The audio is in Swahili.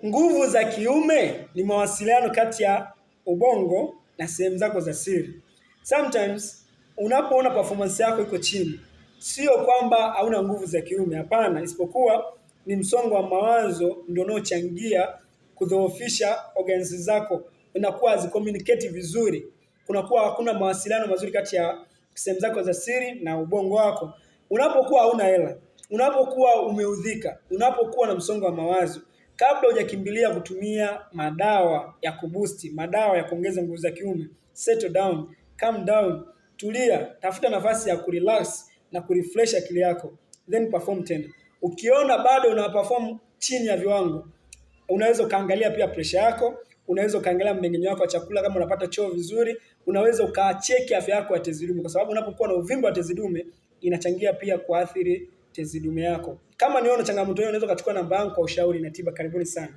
Nguvu za kiume ni mawasiliano kati ya ubongo na sehemu zako za siri. Sometimes unapoona performance yako iko chini, sio kwamba hauna nguvu za kiume, hapana, isipokuwa ni msongo wa mawazo ndio unaochangia kudhoofisha organs zako, inakuwa hazicommunicate vizuri, kunakuwa hakuna mawasiliano mazuri kati ya sehemu zako za siri na ubongo wako. Unapokuwa hauna hela, unapokuwa umeudhika, unapokuwa na msongo wa mawazo, kabla hujakimbilia kutumia madawa ya kuboost, madawa ya kuongeza nguvu za kiume, settle down, calm down, tulia, tafuta nafasi ya kurelax na kurefresh akili yako, then perform tena. Ukiona bado una perform chini ya viwango, unaweza ukaangalia pia pressure yako, unaweza ukaangalia mmeng'enyo wako wa chakula kama unapata choo vizuri, unaweza ukacheki afya yako ya tezi dume, kwa sababu unapokuwa na uvimbe wa tezi dume inachangia pia kuathiri tezi dume yako. Kama niona changamoto hiyo, unaweza kuchukua namba yangu kwa ushauri na tiba. Karibuni sana.